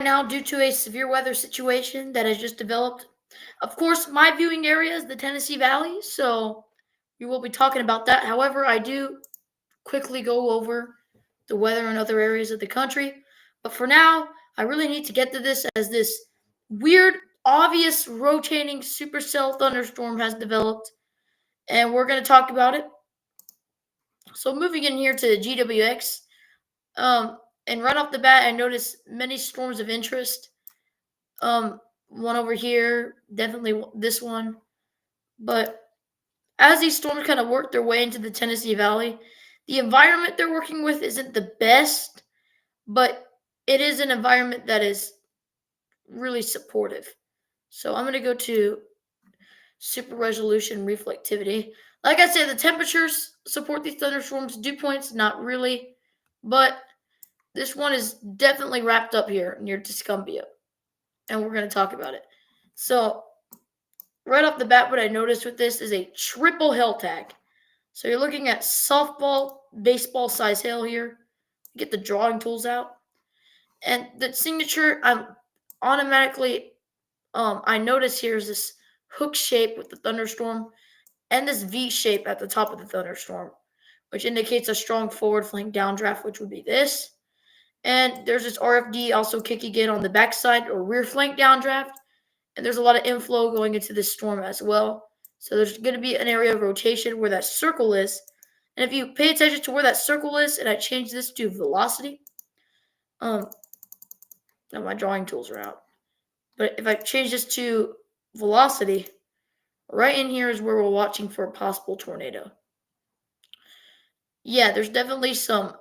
now due to a severe weather situation that has just developed. Of course, my viewing area is the Tennessee Valley, so we will be talking about that. However, I do quickly go over the weather in other areas of the country. But for now, I really need to get to this as this weird, obvious rotating supercell thunderstorm has developed, and we're going to talk about it. So moving in here to the GWX, and right off the bat, I noticed many storms of interest. One over here, definitely this one. But as these storms kind of work their way into the Tennessee Valley, the environment they're working with isn't the best, but it is an environment that is really supportive. So I'm going to go to super resolution reflectivity. Like I said, the temperatures support these thunderstorms. Dew points, not really, but this one is definitely wrapped up here near Tuscumbia, and we're going to talk about it. So right off the bat, what I noticed with this is a triple hail tag. So you're looking at softball, baseball size hail here. Get the drawing tools out. And the signature, I'm automatically, I notice here is this hook shape with the thunderstorm and this V shape at the top of the thunderstorm, which indicates a strong forward flank downdraft, which would be this. And there's this RFD also kicking in on the backside or rear flank downdraft. And there's a lot of inflow going into this storm as well. So there's going to be an area of rotation where that circle is. And if you pay attention to where that circle is, and I change this to velocity, now my drawing tools are out. But if I change this to velocity, right in here is where we're watching for a possible tornado. Yeah, there's definitely some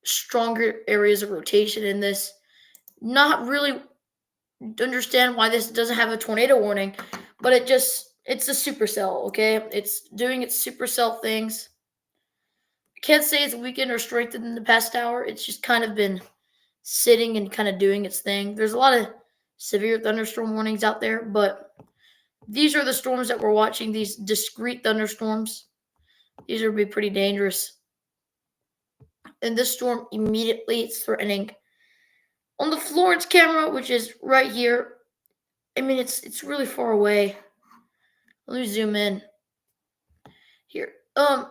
stronger areas of rotation in this. Not really understand why this doesn't have a tornado warning, but it's a supercell, okay? It's doing its supercell things. I can't say it's weakened or strengthened in the past hour. It's just kind of been sitting and kind of doing its thing. There's a lot of severe thunderstorm warnings out there, but these are the storms that we're watching, these discrete thunderstorms. These are be pretty dangerous. And this storm immediately is threatening on the Florence camera, which is right here. I mean, it's really far away. Let me zoom in here. I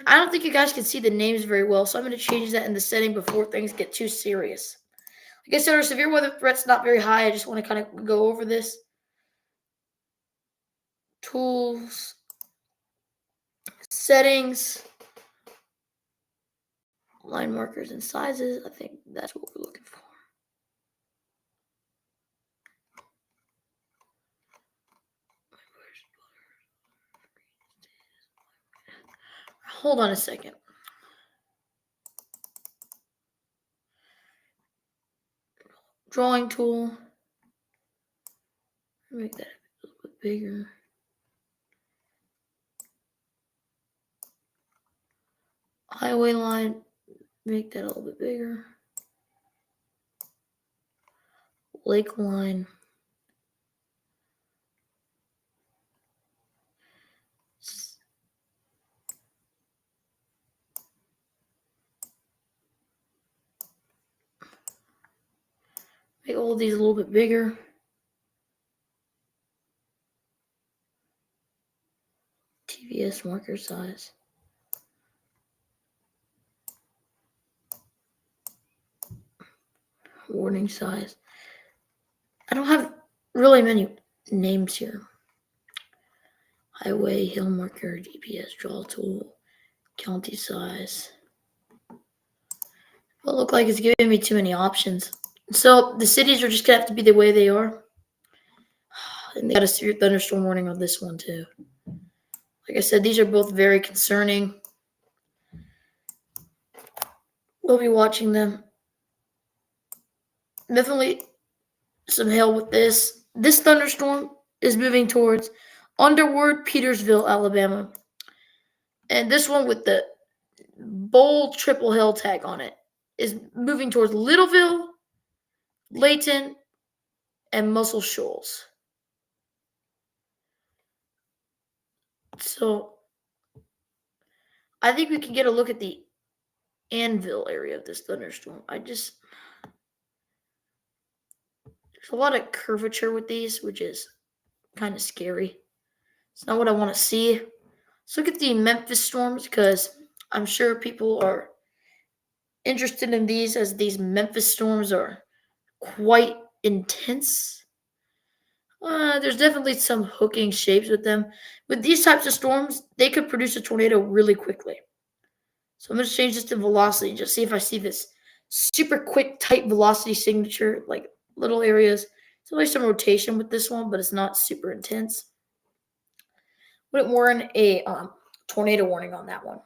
don't think you guys can see the names very well, so I'm going to change that in the setting before things get too serious. Like I said, our severe weather threat's not very high. I just want to kind of go over this. Tools, settings, line markers and sizes. I think that's what we're looking for. Hold on a second. Drawing tool. Make that a little bit bigger. Highway line. Make that a little bit bigger. Lake line. Make all of these a little bit bigger. TVS marker size. Warning size. I don't have really many names here. Highway, hill marker, GPS draw tool, county size. Well, it look like it's giving me too many options. So the cities are just gonna have to be the way they are. And they got a severe thunderstorm warning on this one too. Like I said, these are both very concerning. We'll be watching them. Definitely some hail with this. This thunderstorm is moving towards Underwood, Petersville, Alabama. And this one with the bold triple hail tag on it is moving towards Littleville, Layton, and Muscle Shoals. So I think we can get a look at the Anvil area of this thunderstorm. There's a lot of curvature with these, which is kind of scary. It's not what I want to see. Let's look at the Memphis storms because I'm sure people are interested in these as these Memphis storms are quite intense. There's definitely some hooking shapes with them. With these types of storms, they could produce a tornado really quickly. So I'm going to change this to velocity and just see if I see this super quick, tight velocity signature, like little areas. There's only some rotation with this one, but it's not super intense. Wouldn't warrant a tornado warning on that one.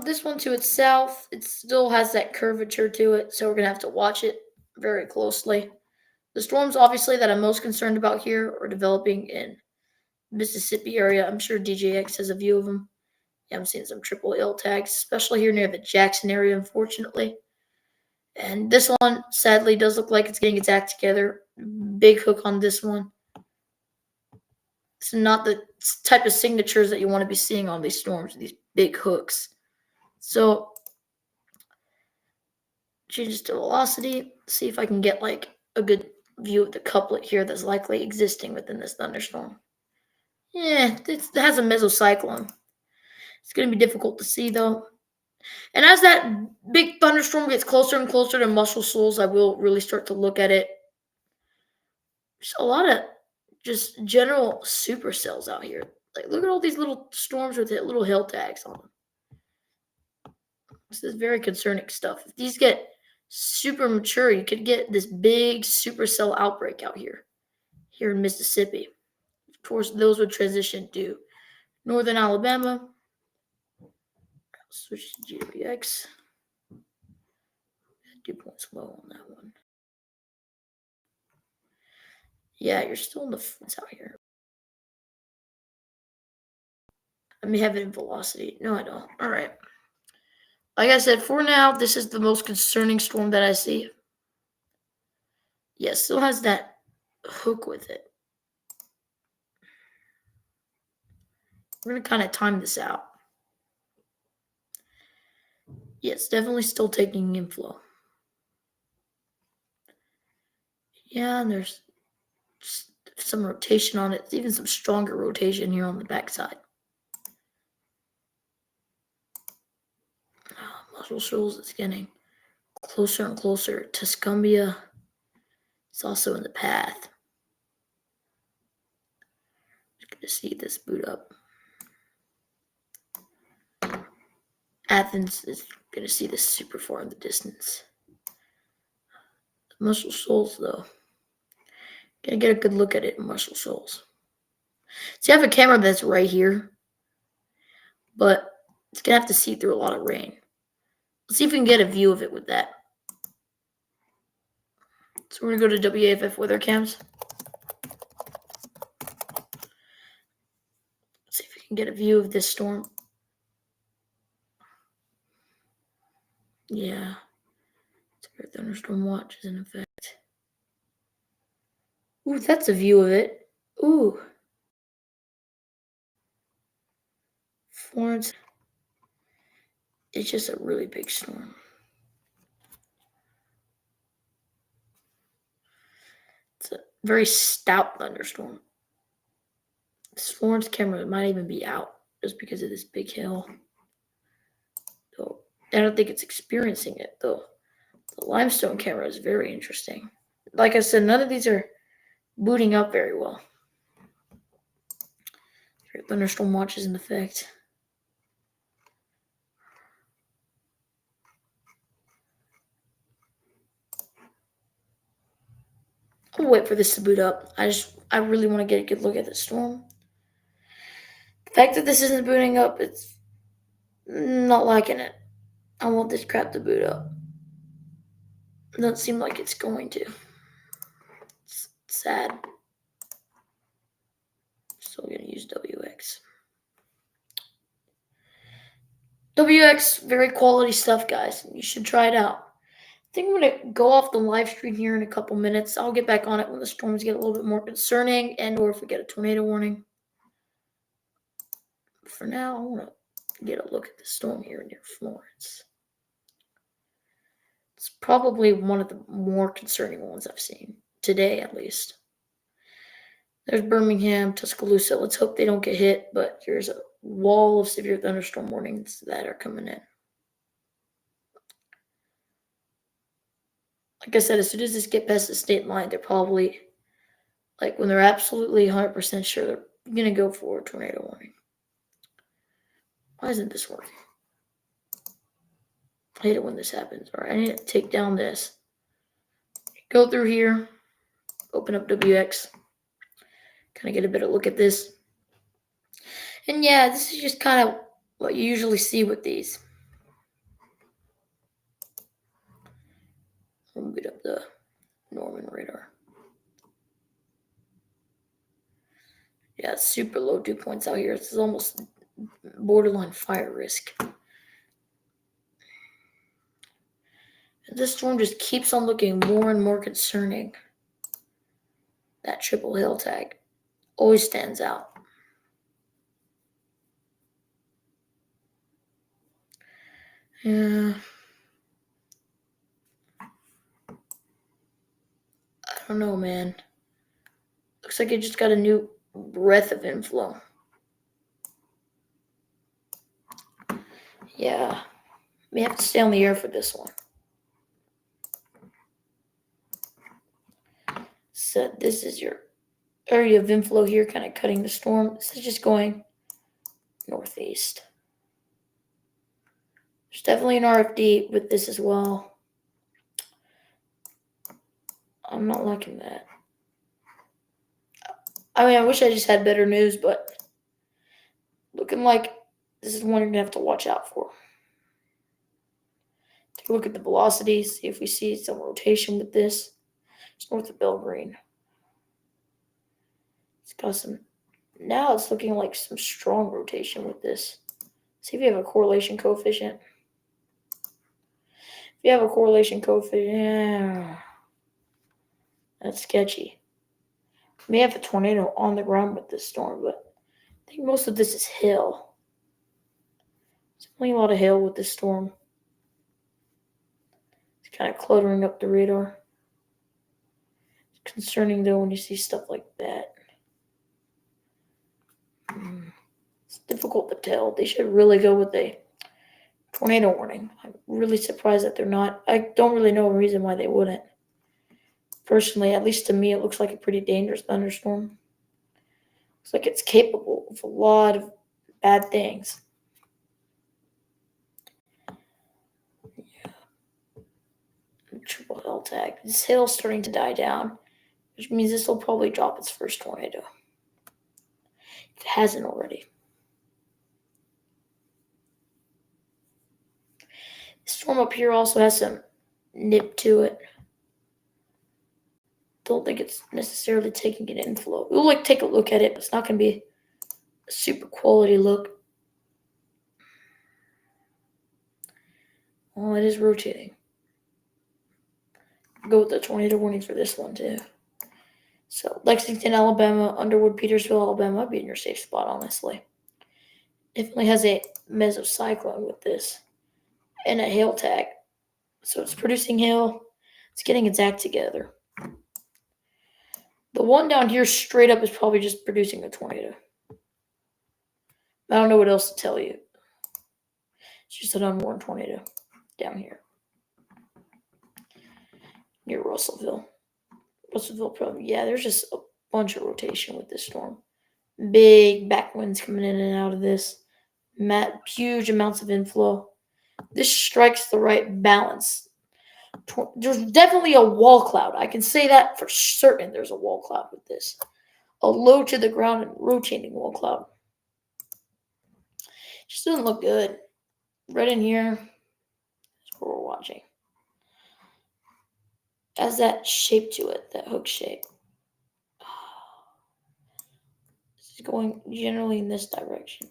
This one to its south, it still has that curvature to it, so we're going to have to watch it very closely. The storms, obviously, that I'm most concerned about here are developing in Mississippi area. I'm sure DJX has a view of them. Yeah, I'm seeing some triple ill tags, especially here near the Jackson area, unfortunately. And this one, sadly, does look like it's getting its act together. Big hook on this one. It's not the type of signatures that you want to be seeing on these storms, these big hooks. So, change this to velocity. See if I can get like a good view of the couplet here that's likely existing within this thunderstorm. Yeah, it has a mesocyclone. It's going to be difficult to see though. And as that big thunderstorm gets closer and closer to Muscle Shoals, I will really start to look at it. There's a lot of just general supercells out here. Like, look at all these little storms with little hill tags on them. This is very concerning stuff. If these get super mature, you could get this big supercell outbreak out here in Mississippi. Of course, those would transition to northern Alabama. I'll switch to GWX. 2 points low on that one. Yeah, you're still in the fence out here. I may have it in velocity. No, I don't. All right. Like I said, for now, this is the most concerning storm that I see. Yeah, still has that hook with it. We're going to kind of time this out. Yeah, it's definitely still taking inflow. Yeah, and there's some rotation on it. Even some stronger rotation here on the backside. Muscle Shoals is getting closer and closer. Tuscumbia is also in the path. Just going to see this boot up. Athens is going to see this super far in the distance. Muscle Shoals, though. Gonna get a good look at it in Muscle Shoals. See, I have a camera that's right here, but it's gonna have to see through a lot of rain. Let's see if we can get a view of it with that. So we're gonna go to WAFF weather cams. Let's see if we can get a view of this storm. Yeah. Severe thunderstorm watch is in effect. Ooh, that's a view of it. Ooh. Florence. It's just a really big storm. It's a very stout thunderstorm. This Florence camera might even be out just because of this big hill. So I don't think it's experiencing it though. The limestone camera is very interesting. Like I said, none of these are booting up very well. Thunderstorm watch is in effect. I'll wait for this to boot up. I really want to get a good look at the storm. The fact that this isn't booting up, it's not liking it. I want this crap to boot up. It doesn't seem like it's going to. It's sad. Still gonna use WX. WX, very quality stuff, guys. You should try it out. I think I'm going to go off the live stream here in a couple minutes. I'll get back on it when the storms get a little bit more concerning and or if we get a tornado warning. For now, I want to get a look at the storm here near Florence. It's probably one of the more concerning ones I've seen today, at least. There's Birmingham, Tuscaloosa. Let's hope they don't get hit, but here's a wall of severe thunderstorm warnings that are coming in. Like I said, as soon as this get past the state line, they're probably, like, when they're absolutely 100% sure, they're going to go for a tornado warning. Why isn't this working? I hate it when this happens. All right, I need to take down this. Go through here. Open up WX. Kind of get a better look at this. And yeah, this is just kind of what you usually see with these. We'll get up the Norman radar. Yeah, it's super low dew points out here. This is almost borderline fire risk. And this storm just keeps on looking more and more concerning. That triple hail tag always stands out. Yeah. I don't know, man. Looks like it just got a new breath of inflow. Yeah. We have to stay on the air for this one. So this is your area of inflow here, kind of cutting the storm. This is just going northeast. There's definitely an RFD with this as well. I'm not liking that. I mean, I wish I just had better news, but looking like this is one you're going to have to watch out for. Take a look at the velocity, see if we see some rotation with this. It's north of Belgreen. It's got some, now it's looking like some strong rotation with this. See if you have a correlation coefficient. If you have a correlation coefficient, yeah, that's sketchy. We may have a tornado on the ground with this storm, but I think most of this is hail. There's only a lot of hail with this storm. It's kind of cluttering up the radar. It's concerning, though, when you see stuff like that. It's difficult to tell. They should really go with a tornado warning. I'm really surprised that they're not. I don't really know a reason why they wouldn't. Personally, at least to me, it looks like a pretty dangerous thunderstorm. Looks like it's capable of a lot of bad things. Yeah. Triple hail tag. This hail's starting to die down, which means this will probably drop its first tornado. If it hasn't already. This storm up here also has some nip to it. Don't think it's necessarily taking an inflow. We'll take a look at it, but it's not going to be a super quality look. Well, it is rotating. I'll go with the tornado warning for this one too. So Lexington, Alabama, Underwood, Petersville, Alabama, be in your safe spot, honestly. Definitely has a mesocyclone with this and a hail tag. So it's producing hail. It's getting its act together. The one down here straight up is probably just producing a tornado. I don't know what else to tell you. It's just an unwarned tornado down here near Russellville. Russellville, probably, yeah, there's just a bunch of rotation with this storm. Big backwinds coming in and out of this. Huge amounts of inflow. This strikes the right balance. There's definitely a wall cloud. I can say that for certain. There's a wall cloud with this. A low to the ground and rotating wall cloud. Just doesn't look good. Right in here, that's what we're watching. Has that shape to it, that hook shape. It's going generally in this direction.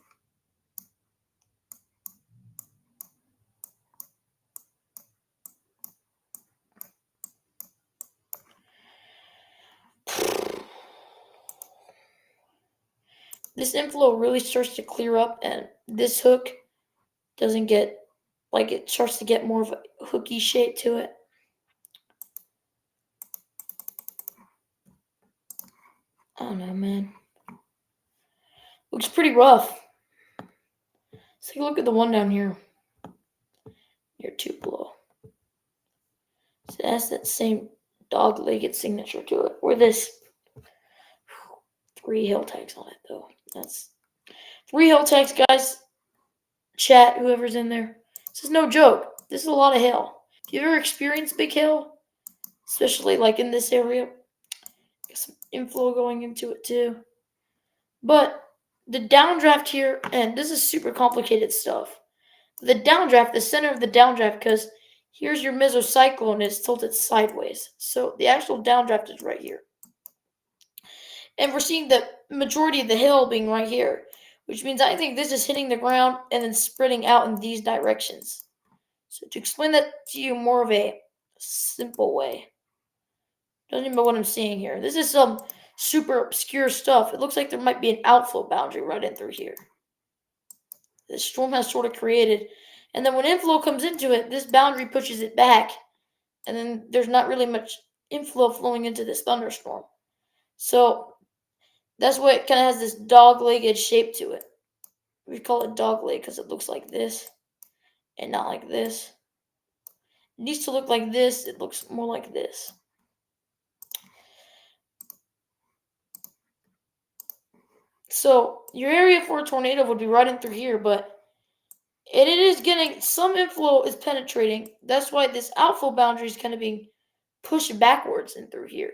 This inflow really starts to clear up, and this hook doesn't get, like, it starts to get more of a hooky shape to it. I don't know, man. Looks pretty rough. Let's take a look at the one down here near Tupelo. So it has that same dog-legged signature to it. Where this 3 hill tags on it, though. That's 3 hill tags, guys. Chat, whoever's in there. This is no joke. This is a lot of hail. If you ever experienced big hail, especially like in this area, got some inflow going into it too. But the downdraft here, and this is super complicated stuff. The downdraft, the center of the downdraft, because here's your mesocyclone, it's tilted sideways. So the actual downdraft is right here. And we're seeing the majority of the hill being right here, which means I think this is hitting the ground and then spreading out in these directions. So to explain that to you more of a simple way, doesn't even know what I'm seeing here. This is some super obscure stuff. It looks like there might be an outflow boundary right in through here. This storm has sort of created. And then when inflow comes into it, this boundary pushes it back. And then there's not really much inflow flowing into this thunderstorm. So that's why it kind of has this dog-legged shape to it. We call it dog-leg because it looks like this and not like this. It needs to look like this. It looks more like this. So your area for a tornado would be right in through here, but it is getting some inflow is penetrating. That's why this outflow boundary is kind of being pushed backwards in through here.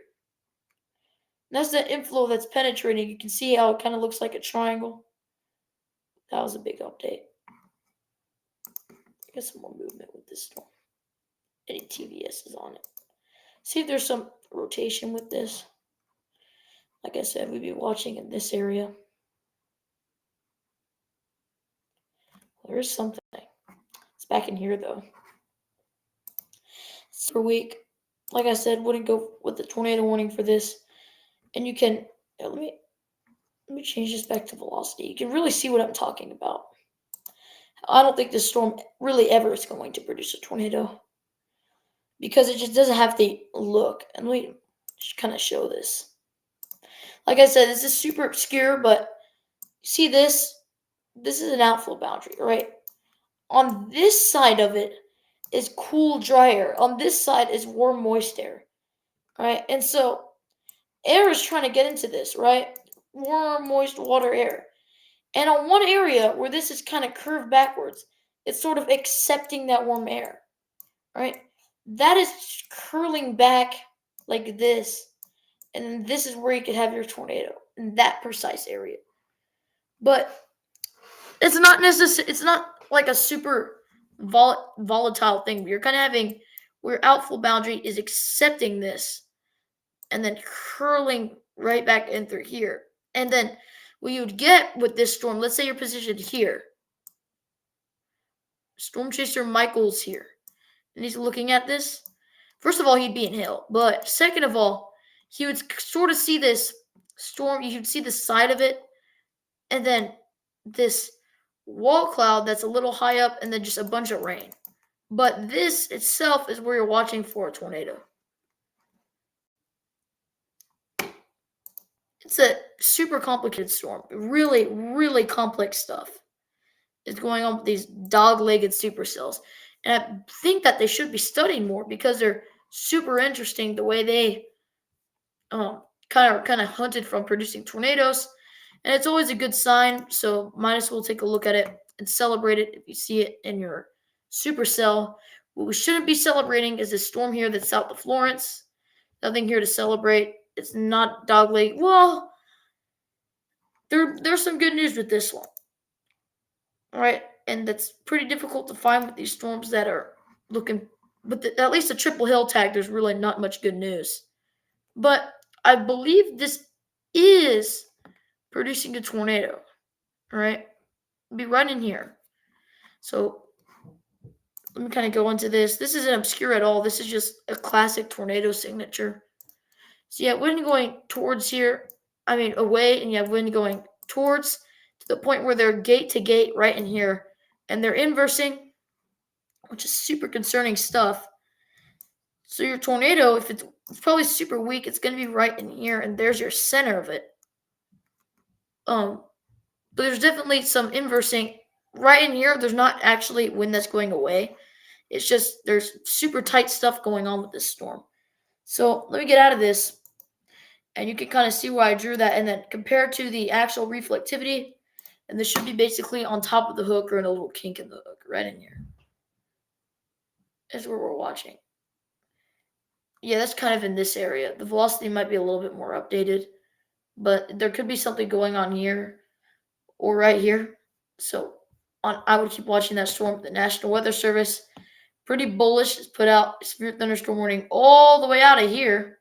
And that's the inflow that's penetrating. You can see how it kind of looks like a triangle. That was a big update. Got some more movement with this storm. Any TVS is on it. See if there's some rotation with this. Like I said, we'd be watching in this area. There is something. It's back in here though. Super weak. Like I said, wouldn't go with the tornado warning for this. And you can let me change this back to velocity. You can really see what I'm talking about. I don't think this storm really ever is going to produce a tornado because it just doesn't have the look. And let me just kind of show this. Like I said, this is super obscure, but see this? This is an outflow boundary, right? On this side of it is cool, dry air. On this side is warm, moist air, right? And so air is trying to get into this, right? Warm, moist water, air. And on one area where this is kind of curved backwards, it's sort of accepting that warm air, right? That is curling back like this. And then this is where you could have your tornado in that precise area. But it's not necessary. It's not like a super volatile thing. You're kind of having where outflow boundary is accepting this and then curling right back in through here. And then what you would get with this storm, let's say you're positioned here. Storm chaser Michael's here. And he's looking at this. First of all, he'd be in hail. But second of all, he would sort of see this storm. You could see the side of it. And then this wall cloud that's a little high up. And then just a bunch of rain. But this itself is where you're watching for a tornado. It's a super complicated storm. Really, really complex stuff is going on with these dog-legged supercells. And I think that they should be studied more because they're super interesting the way they kind of hunted from producing tornadoes. And it's always a good sign, so might as well take a look at it and celebrate it if you see it in your supercell. What we shouldn't be celebrating is this storm here that's south of Florence. Nothing here to celebrate. It's not dogleg. Well, there's some good news with this one. All right, and that's pretty difficult to find with these storms that are looking. But at least the triple hill tag, there's really not much good news. But I believe this is producing a tornado. All right, it'll be right in here. So let me kind of go into this. This isn't obscure at all. This is just a classic tornado signature. So you have wind going towards here, away, and you have wind going towards to the point where they're gate to gate right in here. And they're inversing, which is super concerning stuff. So your tornado, if it's probably super weak, it's going to be right in here, and there's your center of it. But there's definitely some inversing right in here. There's not actually wind that's going away. It's just there's super tight stuff going on with this storm. So let me get out of this, and you can kind of see where I drew that, and then compare to the actual reflectivity. And this should be basically on top of the hook or in a little kink in the hook, right in here. Is where we're watching. Yeah, that's kind of in this area. The velocity might be a little bit more updated, but there could be something going on here or right here. So I would keep watching that storm. The National Weather Service, pretty bullish, has put out severe thunderstorm warning all the way out of here.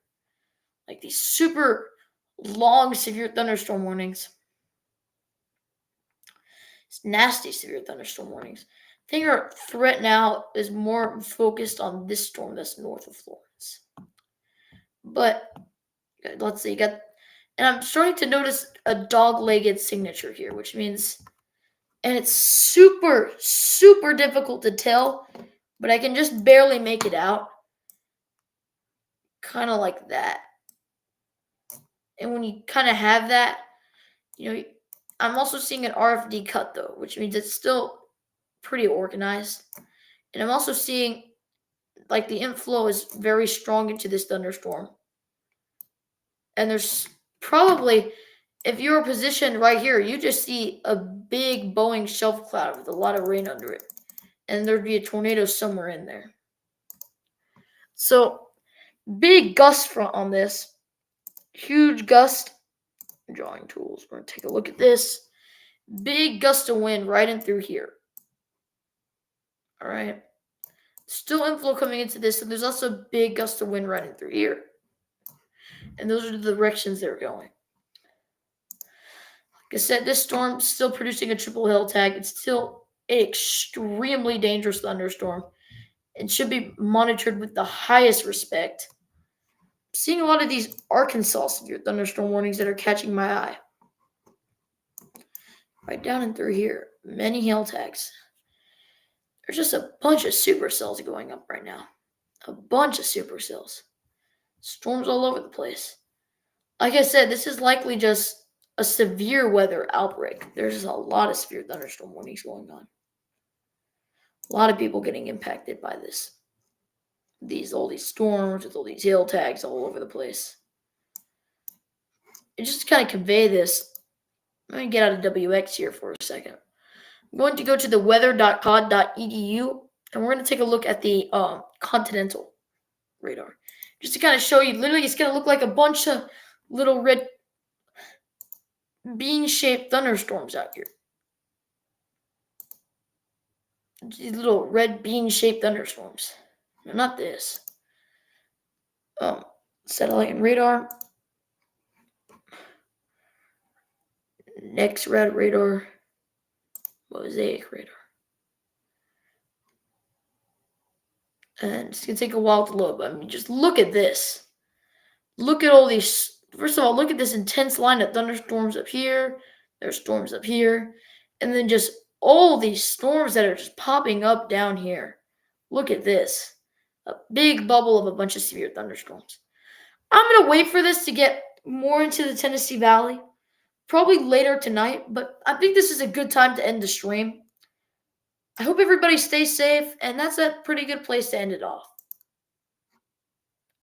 Like these super long severe thunderstorm warnings. It's nasty severe thunderstorm warnings. I think our threat now is more focused on this storm that's north of Florence. But let's see, and I'm starting to notice a dog-legged signature here, which means, and it's super, super difficult to tell, but I can just barely make it out. Kind of like that. And when you kind of have that, I'm also seeing an RFD cut though, which means it's still pretty organized. And I'm also seeing like the inflow is very strong into this thunderstorm. And there's probably, if you're positioned right here, you just see a big Boeing shelf cloud with a lot of rain under it. And there'd be a tornado somewhere in there. So, big gust front on this. Huge gust. Drawing tools. We're going to take a look at this. Big gust of wind right in through here. All right. Still inflow coming into this, and there's also a big gust of wind right in through here. And those are the directions they're going. Like I said, this storm's still producing a triple hail tag. It's still an extremely dangerous thunderstorm. It should be monitored with the highest respect. I'm seeing a lot of these Arkansas severe thunderstorm warnings that are catching my eye. Right down and through here, many hail tags. There's just a bunch of supercells going up right now. A bunch of supercells. Storms all over the place. Like I said, this is likely just a severe weather outbreak. There's just a lot of severe thunderstorm warnings going on. A lot of people getting impacted by this. All these storms with all these hail tags all over the place. And just to kind of convey this, let me get out of WX here for a second. I'm going to go to the weather.cod.edu, and we're going to take a look at the continental radar. Just to kind of show you, literally it's going to look like a bunch of little red bean-shaped thunderstorms out here. These little red bean-shaped thunderstorms. No, not this. Satellite and radar. Next red radar. Mosaic radar. And it's going to take a while to load, but I mean, just look at this. Look at all these. First of all, look at this intense line of thunderstorms up here. There's storms up here. And then just all these storms that are just popping up down here. Look at this. A big bubble of a bunch of severe thunderstorms. I'm going to wait for this to get more into the Tennessee Valley. Probably later tonight, but I think this is a good time to end the stream. I hope everybody stays safe, and that's a pretty good place to end it off.